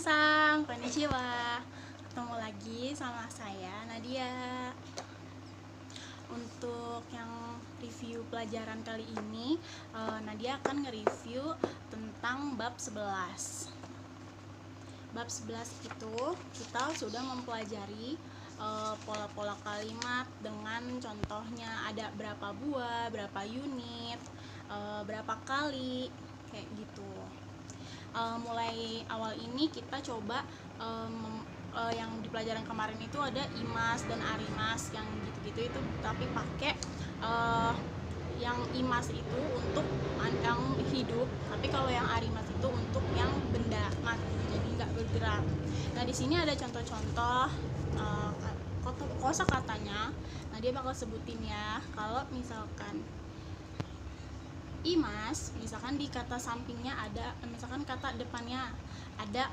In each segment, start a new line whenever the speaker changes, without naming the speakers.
Minasan, konnichiwa. Ketemu lagi sama saya Nadia. Untuk yang review pelajaran kali ini, Nadia akan nge-review tentang bab 11. Bab 11 itu kita sudah mempelajari pola-pola kalimat dengan contohnya ada berapa buah, berapa unit, berapa kali, kayak gitu. Mulai awal ini kita coba yang di pelajaran kemarin itu ada imas dan arimas yang gitu-gitu itu, tapi pakai yang imas itu untuk yang hidup, tapi kalau yang arimas itu untuk yang benda mati, jadi nggak bergerak. Nah di sini ada contoh-contoh kosakatanya. Nah dia bakal sebutin ya. Kalau misalkan imas, misalkan di kata sampingnya ada, misalkan kata depannya ada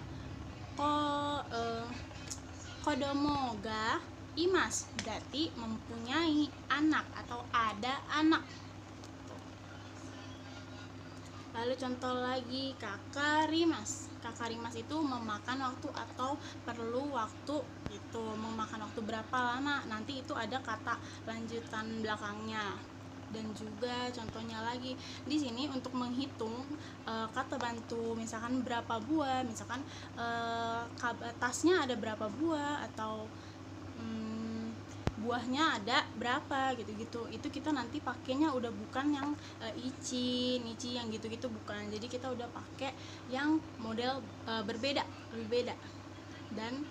kodomo ga imas, berarti mempunyai anak atau ada anak. Lalu contoh lagi kakarimas. Kakarimas itu memakan waktu atau perlu waktu, itu memakan waktu berapa lama, nanti itu ada kata lanjutan belakangnya. Dan juga contohnya lagi di sini untuk menghitung kata bantu, misalkan berapa buah, misalkan tasnya ada berapa buah, atau buahnya ada berapa gitu-gitu. Itu kita nanti pakainya udah bukan yang nichi yang gitu-gitu, bukan. Jadi kita udah pakai yang model berbeda. Dan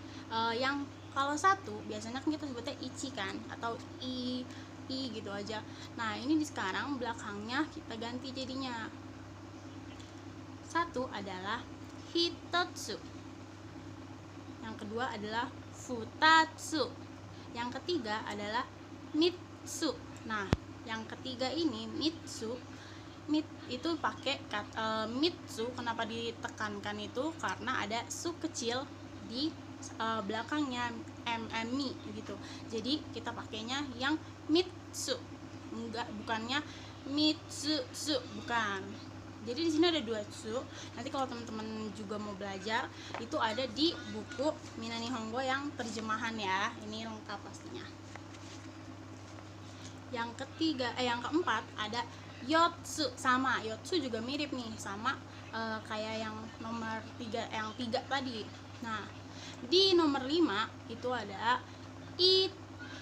yang kalau satu biasanya kan kita sebutnya ichi kan, atau i gitu aja. Nah ini di sekarang belakangnya kita ganti jadinya. Satu adalah hitotsu, yang kedua adalah futatsu, yang ketiga adalah mitsu. Nah yang ketiga ini mitsu, itu pakai mitsu. Kenapa ditekankan itu karena ada su kecil di belakangnya mi gitu. Jadi kita pakainya yang mitsu, bukannya mitsu, bukan. Jadi di sini ada dua su. Nanti kalau teman-teman juga mau belajar, itu ada di buku Minani Hongo yang terjemahan ya. Ini lengkap pastinya. Yang keempat ada yotsu. Sama, yotsu juga mirip nih sama kayak yang nomor 3, yang 3 tadi. Nah, di nomor 5 itu ada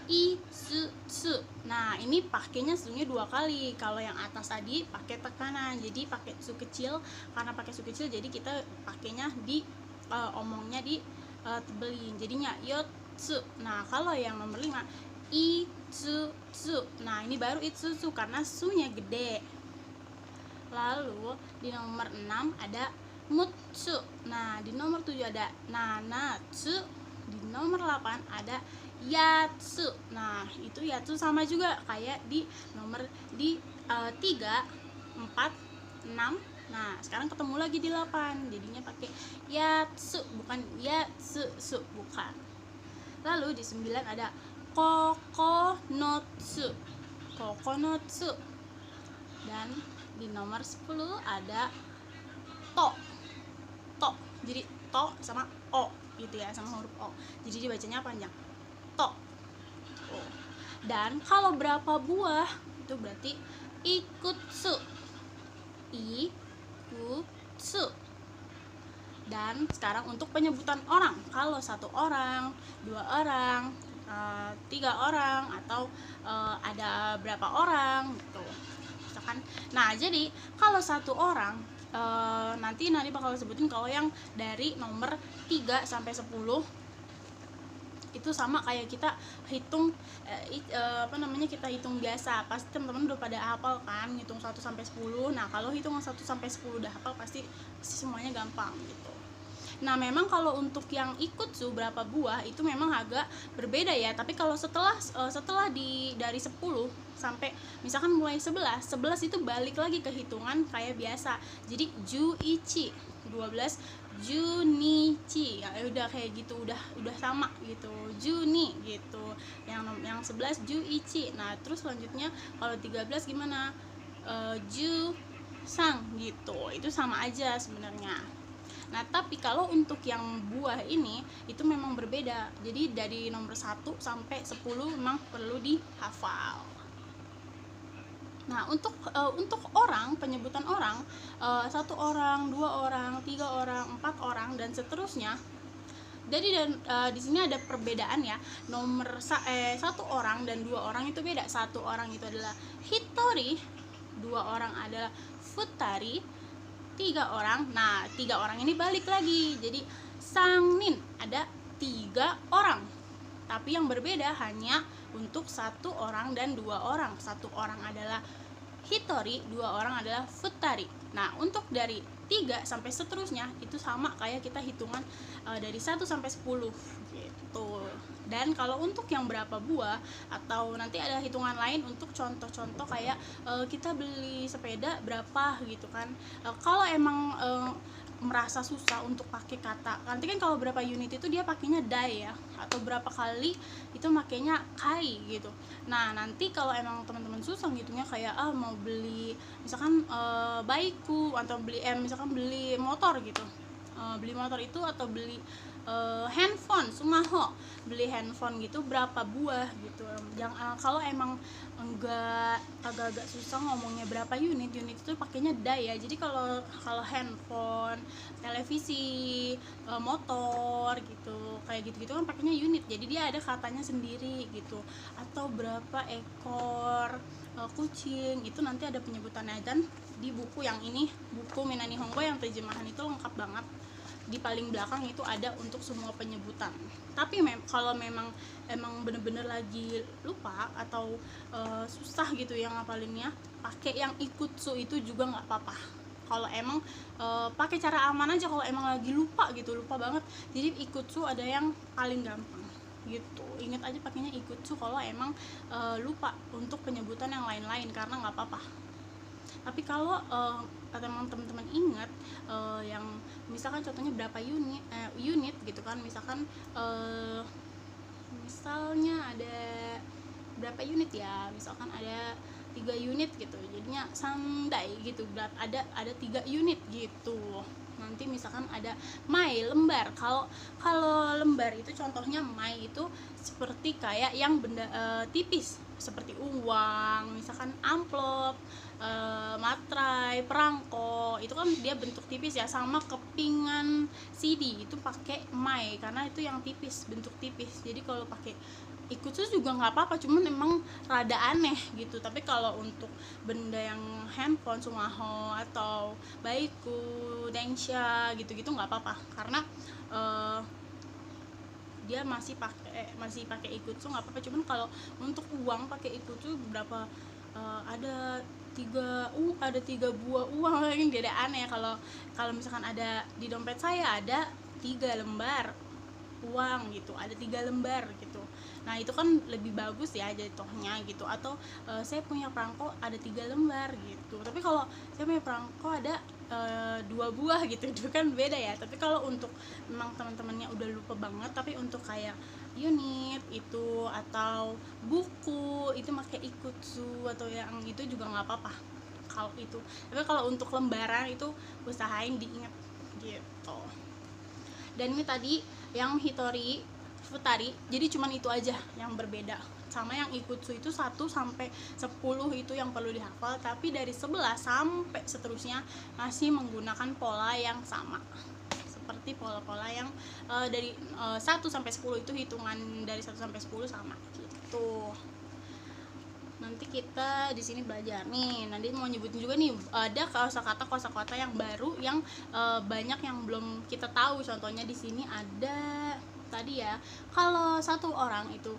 itsu. Nah ini pakainya su-nya 2 kali. Kalau yang atas tadi pakai tekanan, jadi pakai su kecil. Karena pakai su kecil jadi kita pakainya di omongnya di tebelin, jadinya yotsu. Nah kalau yang nomor 5 itsu. Nah ini baru itsu karena su-nya gede. Lalu di nomor 6 ada mutsu. Nah di nomor 7 ada nanatsu. Di nomor 8 ada yatsu. Nah itu yatsu sama juga kayak di nomor 3, 4, 6. Nah sekarang ketemu lagi di 8, jadinya pakai yatsu bukan yatsu, bukan. Lalu di 9 ada kokonotsu. Dan di nomor 10 ada to. Jadi to sama o gitu ya, sama huruf o, jadi dibacanya panjang, to. Dan kalau berapa buah itu berarti ikutsu. Dan sekarang untuk penyebutan orang, kalau 1 orang, 2 orang, 3 orang, atau ada berapa orang gitu misalkan. Nah jadi kalau 1 orang, nanti bakal sebutin kalau yang dari nomor 3 sampai 10 itu sama kayak kita hitung kita hitung biasa. Pasti teman-teman udah pada hafal kan hitung 1 sampai 10. Nah kalau hitungan 1 sampai 10 udah hafal pasti semuanya gampang gitu. Nah memang kalau untuk yang ikutsu berapa buah itu memang agak berbeda ya. Tapi kalau setelah dari 10 sampai misalkan mulai 11 itu balik lagi ke hitungan kayak biasa. Jadi juichi, 12 junichi, ya udah kayak gitu, udah sama gitu, juni gitu. Yang 11 juichi. Nah terus selanjutnya kalau 13 gimana, ju sang gitu, itu sama aja sebenarnya. Nah, tapi kalau untuk yang buah ini itu memang berbeda. Jadi dari nomor 1 sampai 10 memang perlu dihafal. Nah, untuk orang, penyebutan orang, 1 orang, 2 orang, 3 orang, 4 orang dan seterusnya. Jadi di sini ada perbedaan ya. 1 orang dan 2 orang itu beda. 1 orang itu adalah hitori, 2 orang adalah futari, 3 orang. Nah, 3 orang ini balik lagi. Jadi sangnin ada 3 orang. Tapi yang berbeda hanya untuk 1 orang dan 2 orang. 1 orang adalah hitori, 2 orang adalah futari. Nah, untuk dari 3 sampai seterusnya itu sama kayak kita hitungan dari 1 sampai 10 gitu. Dan kalau untuk yang berapa buah atau nanti ada hitungan lain untuk contoh-contoh kayak kita beli sepeda berapa gitu kan. Kalau emang merasa susah untuk pakai kata, nanti kan kalau berapa unit itu dia pakainya dai ya, atau berapa kali itu makainya kai gitu. Nah, nanti kalau emang teman-teman susah ngitungnya kayak mau beli misalkan baiku atau beli misalkan beli motor gitu, beli motor itu atau beli handphone sumaho, beli handphone gitu berapa buah gitu. Kalau emang enggak agak-agak susah ngomongnya berapa unit itu pakainya dai ya. Jadi kalau handphone, televisi, motor gitu kayak gitu kan pakainya unit, jadi dia ada katanya sendiri gitu. Atau berapa ekor kucing itu nanti ada penyebutannya. Dan di buku yang ini, buku Minani Honggo yang terjemahan itu lengkap banget. Di paling belakang itu ada untuk semua penyebutan. Tapi kalau memang bener-bener lagi lupa atau susah gitu yang ngapalinnya, pakai yang ikutsu itu juga nggak apa-apa. Kalau emang pakai cara aman aja kalau emang lagi lupa banget. Jadi ikutsu ada yang paling gampang gitu. Ingat aja pakainya ikutsu kalau emang lupa untuk penyebutan yang lain-lain, karena nggak apa-apa. Tapi kalau teman-teman ingat yang misalkan contohnya berapa unit gitu kan, misalkan misalnya ada berapa unit ya, misalkan ada 3 unit gitu, jadinya sandai gitu, ada 3 unit gitu. Nanti misalkan ada mai lembar. Kalau lembar itu contohnya mai itu seperti kayak yang benda tipis seperti uang, misalkan amplop, materai, perangko, itu kan dia bentuk tipis ya. Sama kepingan CD itu pakai mai karena itu yang tipis, bentuk tipis. Jadi kalau pakai ikutsus juga nggak apa-apa, cuman emang rada aneh gitu. Tapi kalau untuk benda yang handphone sumaho atau baiku, densha gitu-gitu nggak apa-apa, karena dia masih pakai ikutsu nggak apa-apa. Cuman kalau untuk uang pakai ikutsu berapa ada 3 buah uang yang dia ada aneh. Kalau misalkan ada di dompet saya ada 3 lembar uang gitu, ada 3 lembar gitu. Nah, itu kan lebih bagus ya jatuhnya gitu. Atau saya punya perangko ada 3 lembar gitu. Tapi kalau saya punya perangko ada 2 buah gitu, itu kan beda ya. Tapi kalau untuk memang teman-temannya udah lupa banget, tapi untuk kayak unit itu atau buku itu pakai ikutsu atau yang itu juga nggak apa-apa kalau itu. Tapi kalau untuk lembaran itu usahain diingat gitu. Dan ini tadi yang hitori, futari, jadi cuman itu aja yang berbeda. Sama yang ikutsu itu 1 sampai 10 itu yang perlu dihafal, tapi dari 11 sampai seterusnya masih menggunakan pola yang sama. Seperti pola-pola yang dari 1 sampai 10 itu hitungan dari 1 sampai 10 sama gitu. Nanti kita di sini belajar nih. Nanti mau nyebutin juga nih ada kosakata yang baru yang banyak yang belum kita tahu. Contohnya di sini ada tadi ya. Kalau 1 orang itu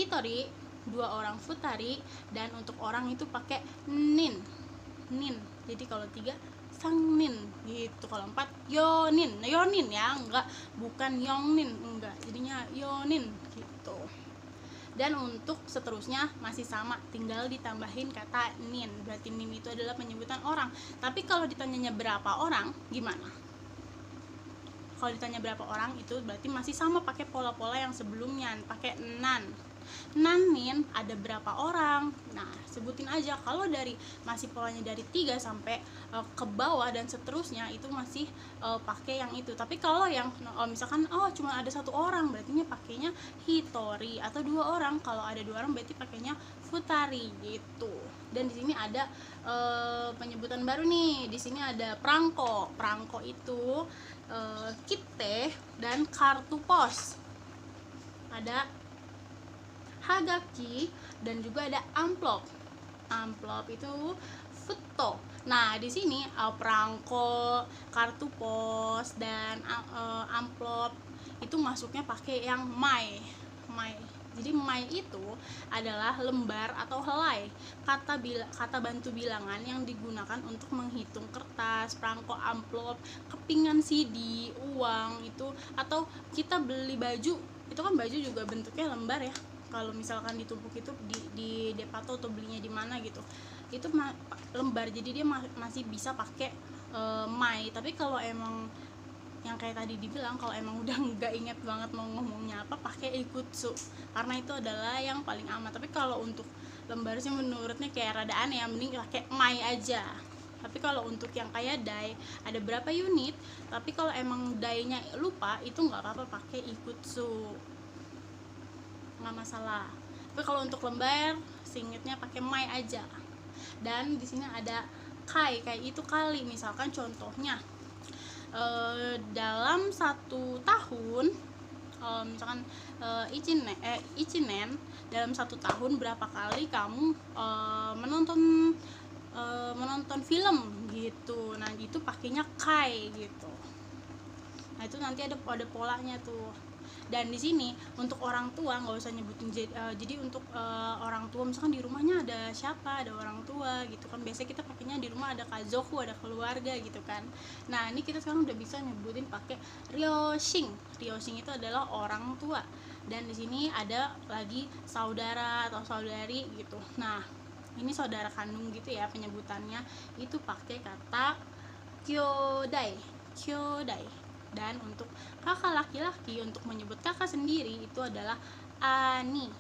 hitori, 2 orang futari, dan untuk orang itu pakai nin. Jadi kalau 3 sangnin gitu. Kalau 4 yonin ya, bukan yongnin, enggak. Jadinya yonin gitu. Dan untuk seterusnya masih sama, tinggal ditambahin kata nin. Berarti nin itu adalah penyebutan orang. Tapi kalau ditanyanya berapa orang, gimana? Kalau ditanya berapa orang itu berarti masih sama pakai pola-pola yang sebelumnya, pakai nan. Nanin ada berapa orang. Nah, sebutin aja. Kalau dari masih polanya dari 3 sampai ke bawah dan seterusnya, itu masih pakai yang itu. Tapi kalau yang misalkan cuma ada 1 orang, berarti pakainya hitori. Atau 2 orang, kalau ada 2 orang berarti pakainya futari gitu. Dan di sini ada penyebutan baru nih. Di sini ada prangko. Prangko itu kite dan kartu pos. Ada hagaki dan juga ada amplop. Amplop itu futo. Nah, di sini prangko, kartu pos dan amplop itu masuknya pakai yang mai. Jadi mai itu adalah lembar atau helai, kata bantu bilangan yang digunakan untuk menghitung kertas, perangko, amplop, kepingan CD, uang itu, atau kita beli baju, itu kan baju juga bentuknya lembar ya. Kalau misalkan ditumpuk itu di Depato atau belinya di mana gitu, itu lembar, jadi dia masih bisa pakai mai. Tapi kalau emang yang kayak tadi dibilang, kalau emang udah nggak inget banget mau ngomongnya apa, pakai ikutsu, karena itu adalah yang paling aman. Tapi kalau untuk lembar sih menurutnya kayak rada aneh ya, mending pakai mai aja. Tapi kalau untuk yang kayak dai, ada berapa unit, tapi kalau emang dainya lupa, itu nggak apa-apa pakai ikutsu, nggak masalah. Tapi kalau untuk lembar, seingetnya pakai mai aja. Dan di sini ada kai itu kali. Misalkan contohnya dalam 1 tahun, misalkan ichinen, dalam 1 tahun berapa kali kamu menonton film gitu. Nah, itu pakainya kai gitu. Nah, itu nanti ada polanya tuh. Dan di sini untuk orang tua nggak usah nyebutin, jadi untuk orang tua misalkan di rumahnya ada siapa, ada orang tua gitu kan, biasanya kita pakainya di rumah ada kazoku, ada keluarga gitu kan. Nah, ini kita sekarang udah bisa nyebutin pakai ryoshin. Ryoshin itu adalah orang tua. Dan di sini ada lagi saudara atau saudari gitu. Nah, ini saudara kandung gitu ya, penyebutannya itu pakai kata kyodai. Dan untuk kakak laki-laki, untuk menyebut kakak sendiri itu adalah ani.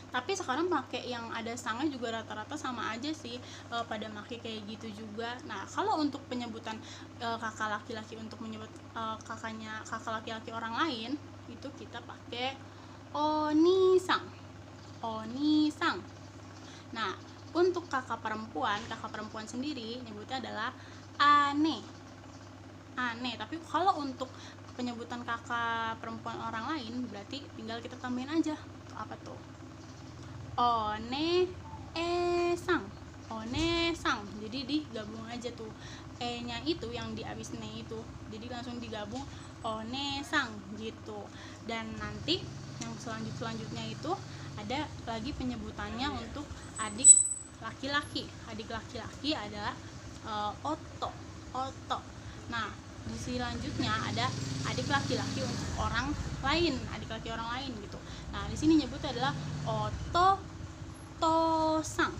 Tapi sekarang pakai yang ada stangnya juga rata-rata sama aja sih, pada pakai kayak gitu juga. Nah, kalau untuk penyebutan kakak laki-laki, untuk menyebut kakak laki-laki orang lain, itu kita pakai onisang. Nah, untuk kakak perempuan sendiri nyebutnya adalah ane. Tapi kalau untuk penyebutan kakak perempuan orang lain, berarti tinggal kita tambahin aja tuh, apa tuh, onesang. Jadi digabung aja tuh, e nya itu yang di abis ne itu, jadi langsung digabung onesang gitu. Dan nanti yang selanjutnya itu ada lagi penyebutannya untuk adik laki-laki adalah oto. Nah, di selanjutnya ada adik laki-laki untuk orang lain, gitu. Nah, di sini nyebutnya adalah ototosang,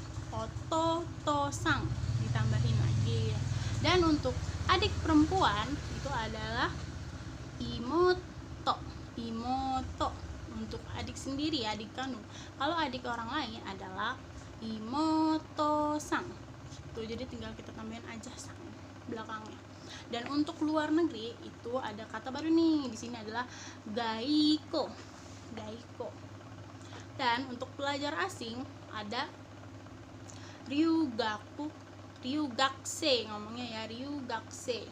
ditambahin lagi. Dan untuk adik perempuan itu adalah imoto. Untuk adik sendiri, adik kandung. Kalau adik orang lain adalah imoto-sang. Tuh, jadi tinggal kita tambahin aja sang belakangnya. Dan untuk luar negeri itu ada kata baru nih, di sini adalah gaiko. Dan untuk pelajar asing ada ryugakse, ngomongnya ya ryugakse.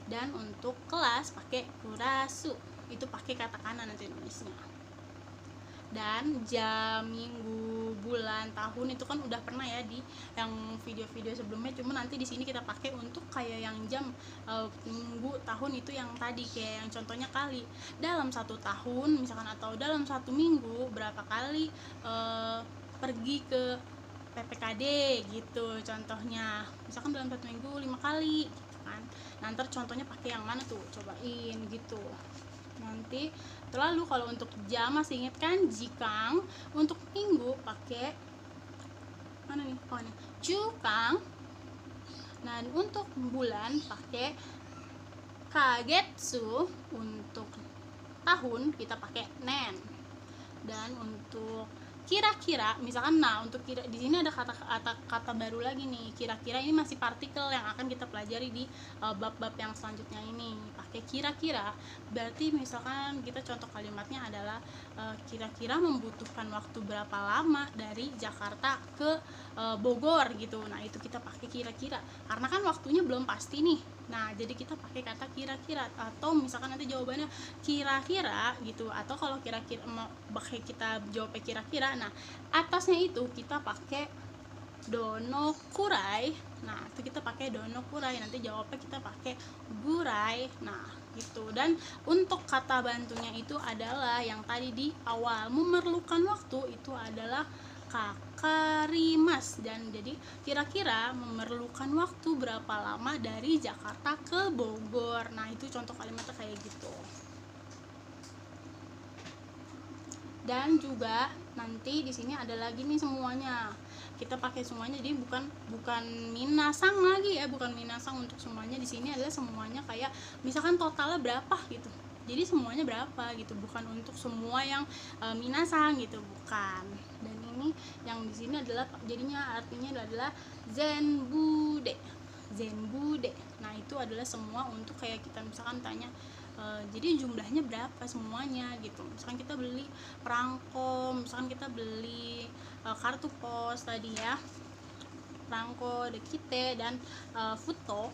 Dan untuk kelas pakai kurasu, itu pakai kata kanan nanti nulisnya. Dan jam, minggu, bulan, tahun itu kan udah pernah ya di yang video-video sebelumnya. Cuma nanti di sini kita pakai untuk kayak yang jam, minggu, tahun itu yang tadi kayak yang contohnya kali. Dalam 1 tahun misalkan, atau dalam 1 minggu berapa kali pergi ke PPKD gitu contohnya. Misalkan dalam 1 minggu 5 kali gitu kan. Nanti contohnya pakai yang mana tuh, cobain gitu. Nanti terlalu kalau untuk jam masih inget kan, jikang. Untuk minggu pakai mana nih, nih jukang. Nah, untuk bulan pakai kagetsu. Untuk tahun kita pakai nen. Dan untuk kira-kira, misalkan, nah untuk kira di sini ada kata baru lagi nih, kira-kira. Ini masih partikel yang akan kita pelajari di bab-bab yang selanjutnya ini. Pakai kira-kira, berarti misalkan kita contoh kalimatnya adalah kira-kira membutuhkan waktu berapa lama dari Jakarta ke Bogor gitu. Nah itu kita pakai kira-kira karena kan waktunya belum pasti nih. Nah jadi kita pakai kata kira-kira, atau misalkan nanti jawabannya kira-kira gitu, atau kalau kira-kira pakai kita jawabnya kira-kira, nah atasnya itu kita pakai dono kurai. Nah itu kita pakai dono kurai, nanti jawabnya kita pakai gurai. Nah gitu. Dan untuk kata bantunya itu adalah yang tadi di awal, memerlukan waktu, itu adalah kakarimas. Dan jadi kira-kira memerlukan waktu berapa lama dari Jakarta ke Bogor. Nah itu contoh kalimatnya kayak gitu. Dan juga nanti di sini ada lagi nih semuanya, kita pakai semuanya, jadi bukan minasang lagi ya, bukan minasang untuk semuanya. Di sini adalah semuanya, kayak misalkan totalnya berapa gitu, jadi semuanya berapa gitu, bukan untuk semua yang minasang gitu, bukan. Dan ini yang di sini adalah jadinya artinya adalah zenbude. Nah itu adalah semua untuk kayak kita misalkan tanya jadi jumlahnya berapa semuanya gitu. Misalkan kita beli perangko, misalkan kita beli kartu pos tadi ya, perangko, dekite, dan foto.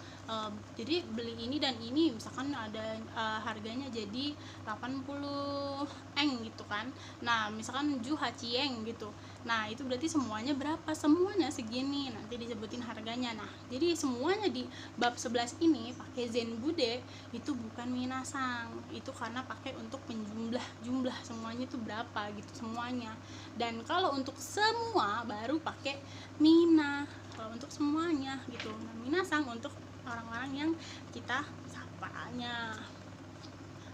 Jadi beli ini dan ini misalkan ada harganya jadi 80 eng gitu kan. Nah misalkan ju hacieng gitu, nah itu berarti semuanya berapa, semuanya segini, nanti disebutin harganya. Nah jadi semuanya di bab 11 ini pakai zenbude, itu bukan minasang, itu karena pakai untuk jumlah semuanya itu berapa gitu semuanya. Dan kalau untuk semua baru pakai mina, kalau untuk semuanya gitu. Nah minasang untuk orang-orang yang kita sapanya.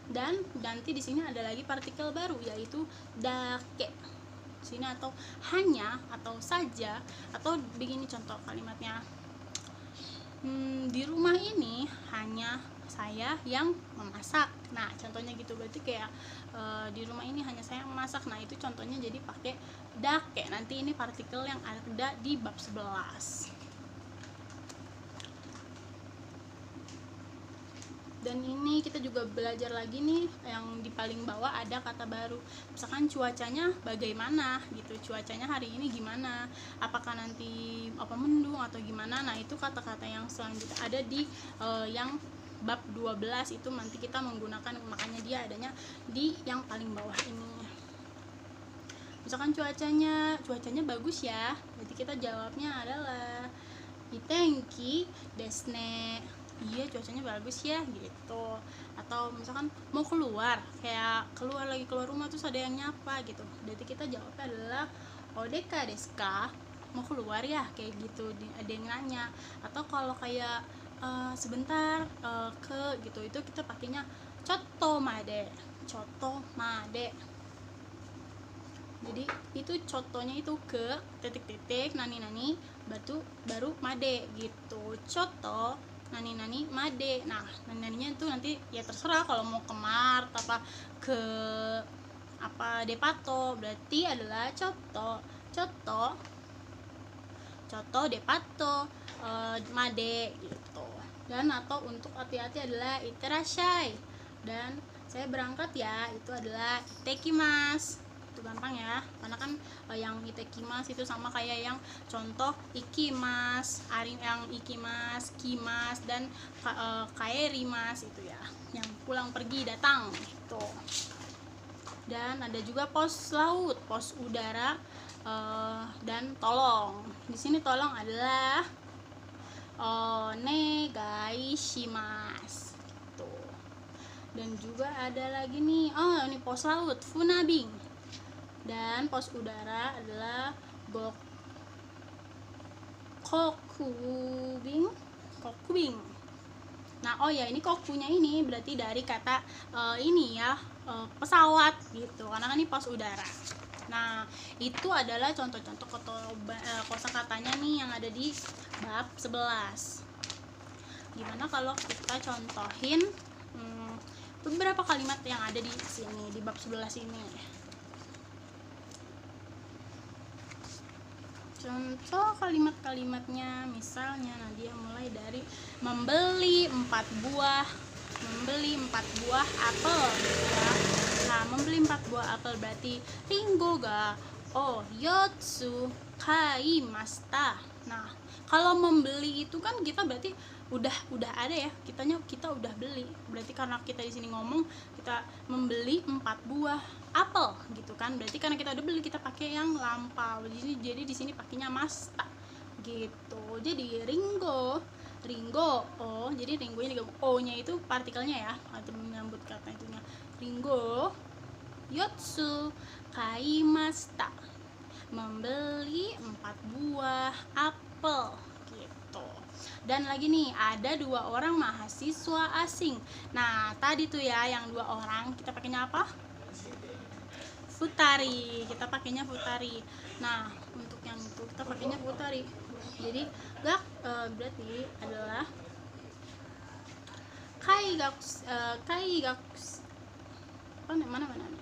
Dan nanti di sini ada lagi partikel baru, yaitu dake sini, atau hanya, atau saja, atau begini contoh kalimatnya, di rumah ini hanya saya yang memasak. Nah contohnya gitu, berarti kayak di rumah ini hanya saya yang memasak. Nah itu contohnya jadi pakai dake. Nanti ini partikel yang ada di bab 11. Dan ini kita juga belajar lagi nih, yang di paling bawah ada kata baru, misalkan cuacanya bagaimana gitu, cuacanya hari ini gimana, apakah nanti mendung atau gimana. Nah itu kata-kata yang selanjutnya ada di yang bab 12 itu nanti kita menggunakan, makanya dia adanya di yang paling bawah ini. Misalkan cuacanya bagus ya, jadi kita jawabnya adalah itenki desne, iya cuacanya bagus ya gitu. Atau misalkan mau keluar, kayak lagi keluar rumah terus ada yang nyapa gitu, berarti kita jawabnya adalah odeka deska, mau keluar ya, kayak gitu, ada yang nanya. Atau kalau kayak sebentar ke gitu, itu kita pakainya coto made. Jadi itu contohnya itu ke titik-titik nani baru made gitu, coto nani made. Nah naninya itu nanti ya terserah, kalau mau ke mart apa ke depato, berarti adalah coto depato made gitu. Dan atau untuk hati-hati adalah iterashai, dan saya berangkat ya, itu adalah itekimasu. Itu gampang ya, karena kan yang itekimasu itu sama kayak yang contoh ikimas, yang ikimas, kimas, dan kaerimas itu ya, yang pulang pergi datang gitu. Dan ada juga pos laut, pos udara, dan tolong. Di sini tolong adalah onegaishimasu gitu. Dan juga ada lagi nih, ini pos laut funabing, dan pos udara adalah kokubing. Nah ini kokunya ini berarti dari kata ini ya, pesawat gitu, karena kan ini pos udara. Nah itu adalah contoh-contoh kosakatanya nih yang ada di bab 11. Gimana kalau kita contohin beberapa kalimat yang ada di sini di bab 11 ini. contoh kalimat-kalimatnya. Misalnya Nadia mulai dari membeli 4 buah apel gitu ya. Nah, membeli 4 buah apel berarti ringo ga yotsu kaimashita. Nah, kalau membeli itu kan kita berarti udah ada ya, kita udah beli. Berarti karena kita di sini ngomong kita membeli 4 buah apel gitu kan. Berarti karena kita udah beli, kita pakai yang lampau. Jadi di sini pakainya masta gitu. Jadi ringo, jadi ringo nya digabung, o nya itu partikelnya ya, atau menyambut kata itunya. Ringo yotsu kaimashita, membeli 4 buah apel gitu. Dan lagi nih, ada 2 orang mahasiswa asing. Nah, tadi tuh ya yang 2 orang kita pakainya apa? Futari. Kita pakainya futari. Nah, untuk yang itu kita pakainya futari. Jadi berarti adalah kaigakus mana nih?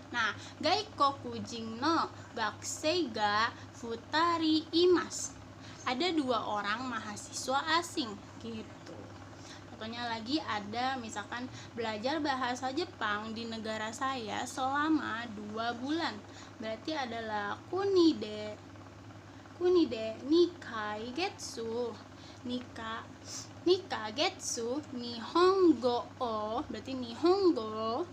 Nah, gaikokujin no gakusei ga futari imasu. Ada 2 orang mahasiswa asing gitu. Contohnya lagi ada misalkan belajar bahasa Jepang di negara saya selama 2 bulan. Berarti adalah kunide nikagetsu nihongo o, berarti nihongo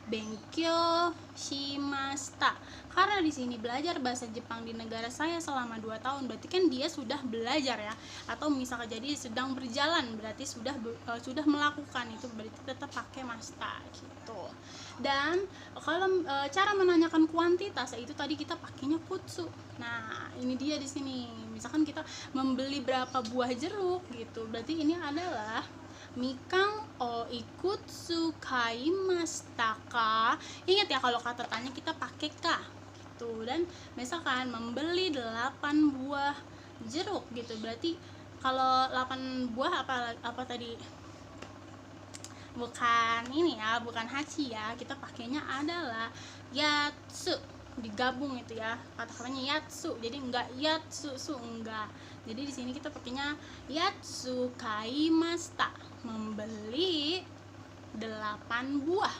benkyou shimashita. Karena di sini belajar bahasa Jepang di negara saya selama 2 tahun, berarti kan dia sudah belajar ya, atau misalkan jadi sedang berjalan, berarti sudah melakukan, itu berarti tetap pakai masta gitu. Dan kalau cara menanyakan kuantitas itu tadi kita pakainya kutsu. Nah, ini dia di sini. Misalkan kita membeli berapa buah jeruk gitu, berarti ini adalah Mikang o ikutsu kaimashita ka. Ingat ya, kalau kata tanya kita pakai ka gitu. Dan misalkan membeli 8 buah jeruk gitu, berarti kalau 8 buah apa tadi? Bukan ini ya, bukan hachi ya. Kita pakainya adalah yatsu, digabung itu ya, kata-katanya yatsu. Jadi enggak yatsu enggak. Jadi di sini kita pakainya yatsu kaimashita, membeli 8 buah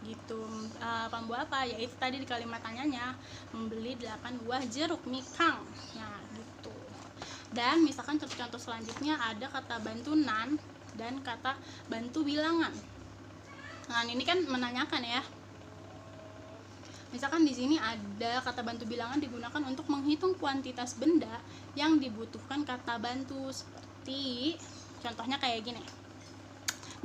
gitu. 8 buah apa? Yaitu tadi di kalimat tanyanya, membeli 8 buah jeruk mikang. Ya, gitu. Dan misalkan contoh-contoh selanjutnya ada kata bantu nan dan kata bantu bilangan. Nah, ini kan menanyakan ya. Misalkan di sini ada kata bantu bilangan digunakan untuk menghitung kuantitas benda yang dibutuhkan kata bantu. Seperti contohnya kayak gini.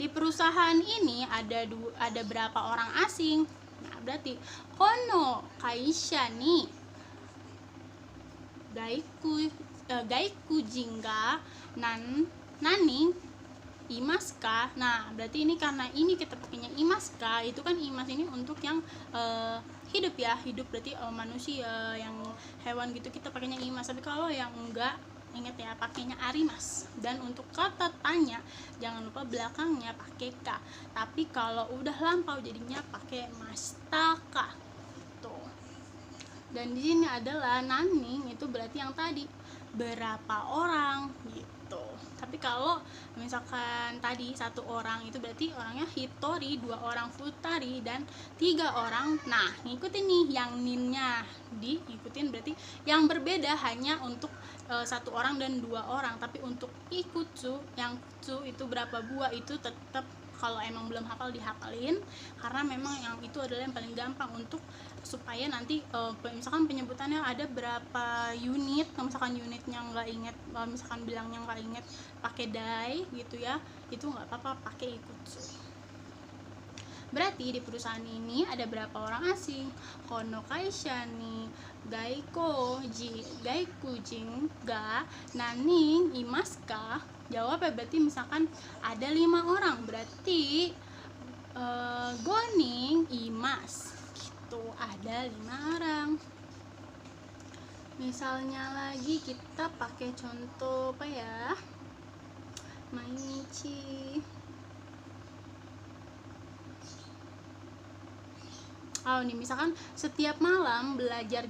Di perusahaan ini ada berapa orang asing? Nah, berarti kono kaisha ni gaikujin ga nani imaska. Nah, berarti ini karena ini kita pakainya imaska, itu kan imas ini untuk yang hidup ya, hidup berarti manusia, yang hewan gitu kita pakainya imas. Tapi kalau yang enggak, ingat ya, pakainya arimas. Dan untuk kata tanya jangan lupa belakangnya pakai ka. Tapi kalau udah lampau jadinya pakai mastaka tuh. Dan di sini adalah naning, itu berarti yang tadi berapa orang gitu. Tapi kalau misalkan tadi 1 orang itu berarti orangnya hitori, 2 orang futari, dan 3 orang. Nah, ngikutin nih yang ninnya diikutin, berarti yang berbeda hanya untuk 1 orang dan 2 orang. Tapi untuk ikutsu, yang tsu itu berapa buah itu tetap kalau emang belum hafal dihafalin, karena memang yang itu adalah yang paling gampang untuk supaya nanti misalkan penyebutannya ada berapa unit, misalkan unitnya nggak inget, misalkan bilangnya nggak inget pakai dai gitu ya, itu nggak apa-apa, pakai ikutsu. Berarti di perusahaan ini ada berapa orang asing? Kono kaisha ni gaikujin ga nanin imaska. Jawab ya, berarti misalkan ada 5 orang, berarti goning imas gitu, ada 5 orang. Misalnya lagi kita pakai contoh apa ya, mainichi. Oh nih misalkan setiap malam belajar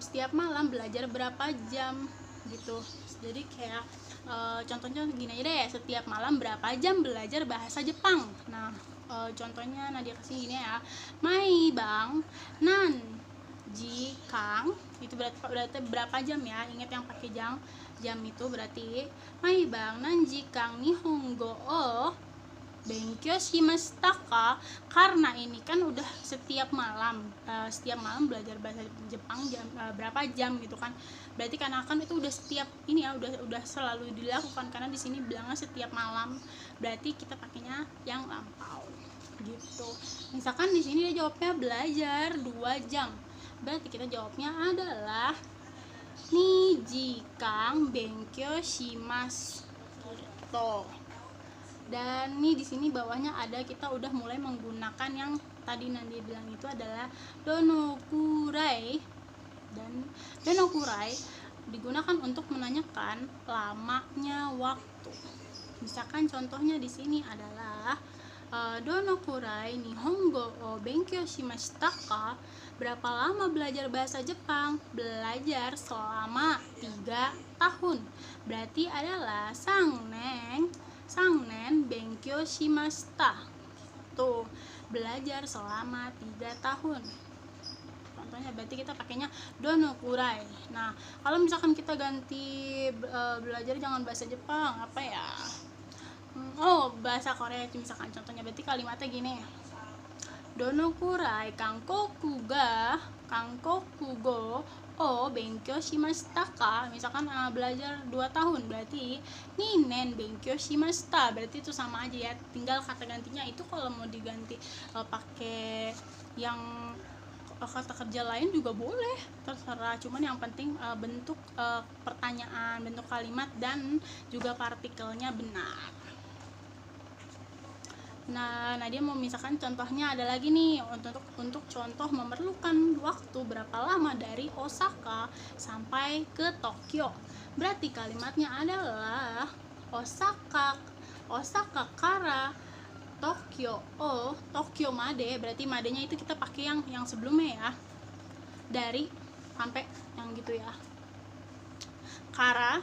setiap malam belajar berapa jam gitu. Jadi kayak contohnya gini aja deh, setiap malam berapa jam belajar bahasa Jepang. Nah contohnya Nadia kasih gini ya, mai bang nan ji kang, itu berarti berapa jam ya, ingat yang pakai jam itu berarti mai bang nan ji kang nihongo o Benkyou shimashita ka, karena ini kan udah setiap malam belajar bahasa Jepang berapa jam gitu kan, berarti karena kan itu udah setiap ini ya, udah selalu dilakukan, karena di sini bilangnya setiap malam, berarti kita pakainya yang lampau gitu. Misalkan di sini dia jawabnya belajar 2 jam, berarti kita jawabnya adalah ni kang benkyou shimasu gitu. Dan nih di sini bawahnya ada, kita udah mulai menggunakan yang tadi Nadia bilang itu adalah donokurai, dan donokurai digunakan untuk menanyakan lamanya waktu. Misalkan contohnya di sini adalah donokurai nihongo o benkyou shimashita ka, berapa lama belajar bahasa Jepang? Belajar selama 3 tahun, berarti adalah sangnen benkyou shimashita, tuh belajar selama 3 tahun contohnya, berarti kita pakainya donokurai. Nah kalau misalkan kita ganti belajar jangan bahasa Jepang, apa ya, bahasa Korea misalkan contohnya, berarti kalimatnya gini, donokurai kankoku go o benkyou shimashita ka, misalkan belajar 2 tahun, berarti ninen benkyou shimashita, berarti itu sama aja ya, tinggal kata gantinya itu kalau mau diganti pakai yang kata kerja lain juga boleh, terserah, cuman yang penting bentuk pertanyaan, bentuk kalimat, dan juga partikelnya benar. Nah dia mau misalkan contohnya ada lagi nih, untuk contoh memerlukan waktu berapa lama dari Osaka sampai ke Tokyo. Berarti kalimatnya adalah Osaka kara Tokyo made, berarti madenya itu kita pakai yang sebelumnya ya, dari sampai yang gitu ya. Kara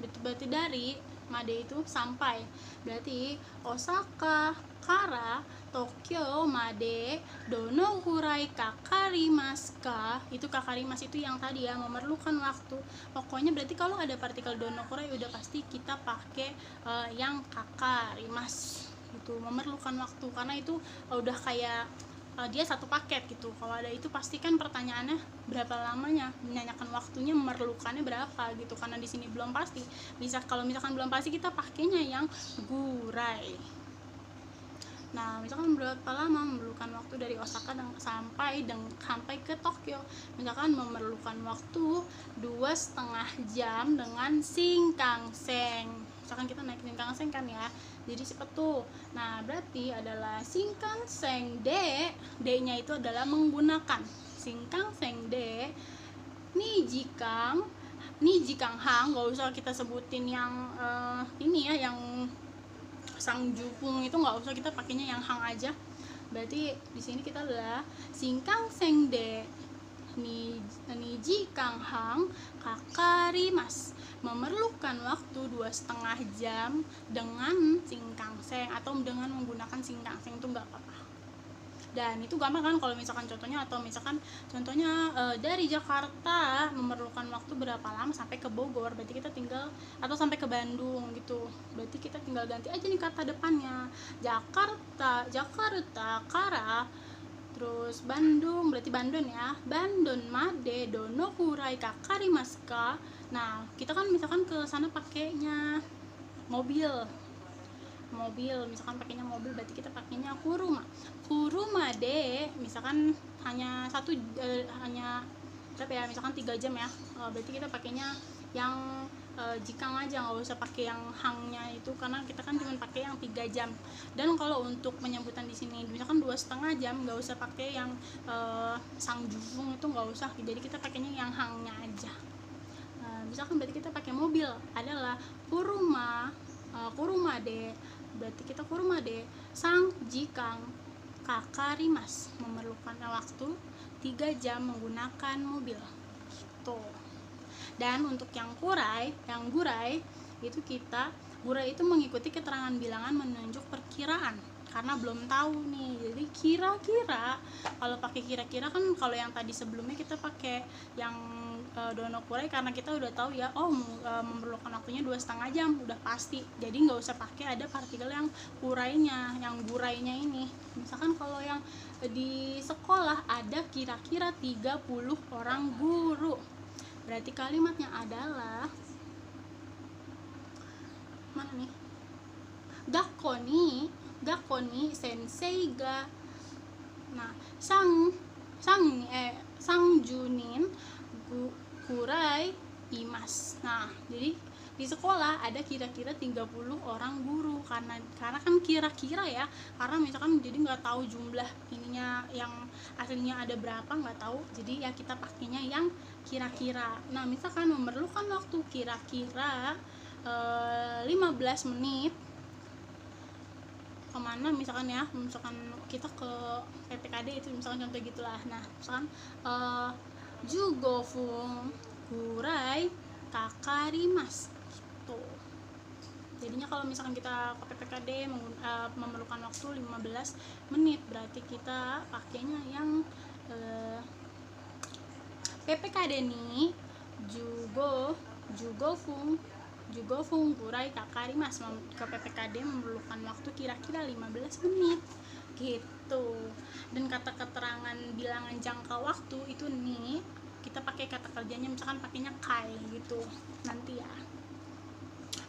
berarti dari, made itu sampai, berarti Osaka kara Tokyo made donokurai kakarimasu ka, itu kakarimasu itu yang tadi ya, memerlukan waktu. Pokoknya berarti kalau ada partikel donokurai udah pasti kita pakai yang kakarimasu, itu memerlukan waktu, karena itu udah kayak dia satu paket gitu. Kalau ada itu pasti kan pertanyaannya berapa lamanya, menanyakan waktunya, memerlukannya berapa gitu, karena di sini belum pasti. Kalau misalkan belum pasti kita pakainya yang gurai. Nah misalkan berapa lama memerlukan waktu dari Osaka sampai ke Tokyo, misalkan memerlukan waktu 2,5 jam dengan Shinkansen, misalkan kita naik Shinkansen kan ya, jadi cepet tuh. Nah berarti adalah Shinkansen D nya itu adalah menggunakan Shinkansen D Nijikang hang, gak usah kita sebutin yang ini ya, yang sang jupung itu nggak usah, kita pakainya yang hang aja. Berarti di sini kita adalah Shinkansen de Nijikang hang kakarimas, memerlukan waktu 2,5 jam dengan Shinkansen atau dengan menggunakan Shinkansen, itu nggak apa-apa. Dan itu gampang kan kalau misalkan contohnya, atau misalkan contohnya dari Jakarta memerlukan waktu berapa lama sampai ke Bogor, berarti kita tinggal, atau sampai ke Bandung gitu, berarti kita tinggal ganti aja nih kata depannya, Jakarta kara, terus Bandung, berarti Bandung ya, Bandung made donokurai kakarimasu ka. Nah kita kan misalkan ke sana pakainya mobil, misalkan pakainya mobil, berarti kita pakainya kuruma de, misalkan hanya berapa ya, misalkan 3 jam ya, berarti kita pakainya yang jikang aja, nggak usah pakai yang hangnya itu, karena kita kan cuma pakai yang 3 jam. Dan kalau untuk penyebutan di sini misalkan 2,5 jam, nggak usah pakai yang sang jufung, itu nggak usah, jadi kita pakainya yang hangnya aja. Misalkan berarti kita pakai mobil adalah kuruma de, berarti kita kuruma de sang jikang Kakak Rimas memerlukan waktu 3 jam menggunakan mobil. Gitu. Dan untuk yang gurai itu mengikuti keterangan bilangan menunjuk perkiraan karena belum tahu nih. Jadi kira-kira, kalau pakai kira-kira kan, kalau yang tadi sebelumnya kita pakai yang dono kurai karena kita udah tahu ya, memerlukan waktunya 2,5 jam, udah pasti. Jadi nggak usah pakai ada partikel yang kurainya, yang gurainya ini. Misalkan kalau yang di sekolah ada kira-kira 30 orang guru, berarti kalimatnya adalah mana nih? Gakko ni sensei ga. Nah, sang junin kurai imas. Nah, jadi di sekolah ada kira-kira 30 orang guru, karena kan kira-kira ya, karena misalkan jadi nggak tahu jumlah ininya yang aslinya ada berapa, nggak tahu, jadi ya kita pakainya yang kira-kira. Nah, misalkan memerlukan waktu kira-kira 15 menit kemana, misalkan kita ke PPKD itu, misalkan contoh gitulah. Nah, misalkan jugofung kurai kakarimas gitu. Jadinya kalau misalkan kita ke PPKD memerlukan waktu 15 menit, berarti kita pakainya yang PPKD ni jugofung kurai kakarimas. Ke PPKD memerlukan waktu kira-kira 15 menit gitu. Dan kata keterangan bilangan jangka waktu itu nih, kita pakai kata kerjanya, misalkan pakainya kai gitu nanti ya.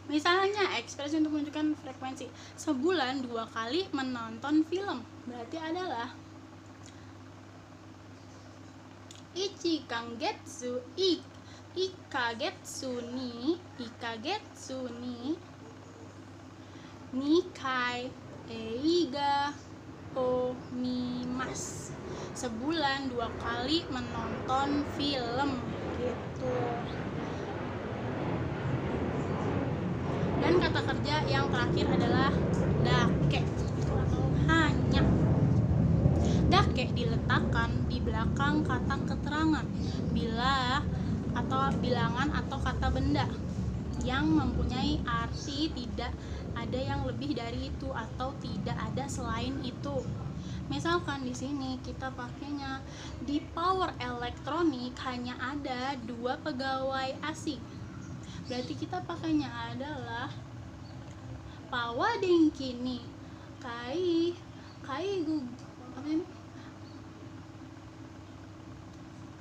Misalnya ekspresi untuk menunjukkan frekuensi, sebulan 2 kali menonton film, berarti adalah ikagetsu ni nikai eiga o mimas. Sebulan 2 kali menonton film gitu. Dan kata kerja yang terakhir adalah dake atau hanya. Dake diletakkan di belakang kata keterangan bila atau bilangan atau kata benda yang mempunyai arti tidak ada yang lebih dari itu atau tidak ada selain itu. Misalkan di sini kita pakainya di Power Elektronik hanya ada 2 pegawai asing, berarti kita pakainya adalah Power Denki ni kai apa ini?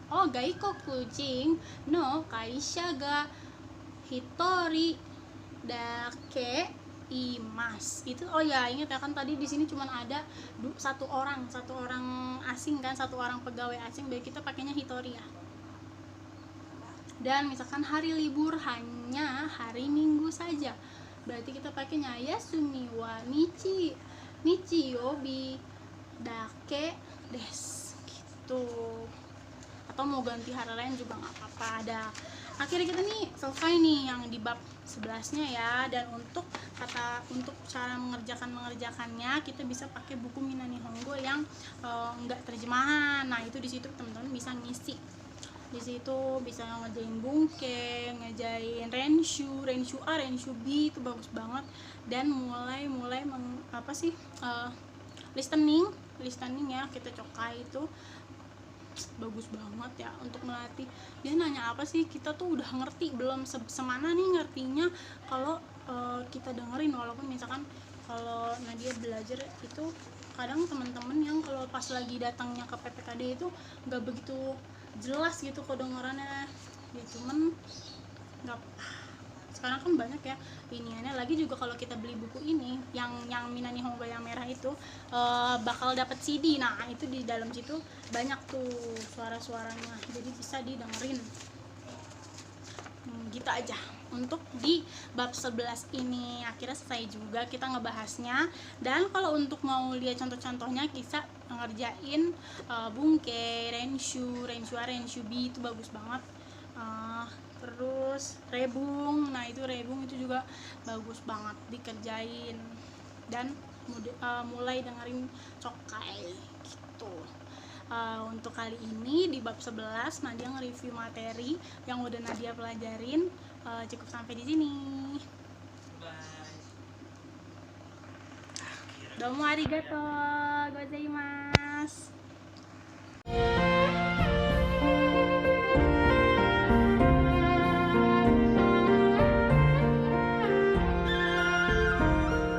Gaikokujin no kaisha ga hitori dake imas. Itu ingat ya kan, tadi di sini cuma ada satu orang asing kan, satu orang pegawai asing, baik kita pakainya hitori ya. Dan misalkan hari libur hanya hari Minggu saja, berarti kita pakainya yasumi wa nichiyobi dake des gitu. Atau mau ganti hari lain juga nggak apa-apa. Ada. Akhirnya kita nih selesai nih yang di bab 11-nya ya. Dan untuk cara mengerjakannya kita bisa pakai buku Minani Hongo yang enggak terjemahan. Nah, itu di situ teman-teman bisa ngisi. Di situ bisa ngerjain bungke, ngerjain renshu A, renshu B, itu bagus banget. Dan mulai listening ya, kita cokai itu bagus banget ya untuk melatih. Dia nanya apa sih, kita tuh udah ngerti belum, semana nih ngertinya kalau kita dengerin. Walaupun misalkan kalau Nadia belajar itu kadang teman-teman yang kalau pas lagi datangnya ke PPKD itu nggak begitu jelas gitu kedengarannya ya, cuman nggak, sekarang kan banyak ya iniannya lagi juga. Kalau kita beli buku ini yang Minani Hongo yang merah itu bakal dapat CD. Nah, itu di dalam situ banyak tuh suara-suaranya, jadi bisa didengerin. Gitu aja untuk di bab 11 ini. Akhirnya selesai juga kita ngebahasnya. Dan kalau untuk mau lihat contoh-contohnya, kita ngerjain bungke, renshu A, renshu B, itu bagus banget. Terus rebung, nah itu rebung itu juga bagus banget dikerjain. Dan mulai dengerin Cokai gitu. Untuk kali ini di bab 11 Nadia nge-review materi yang udah Nadia pelajarin. Cukup sampai di sini. Domo arigato.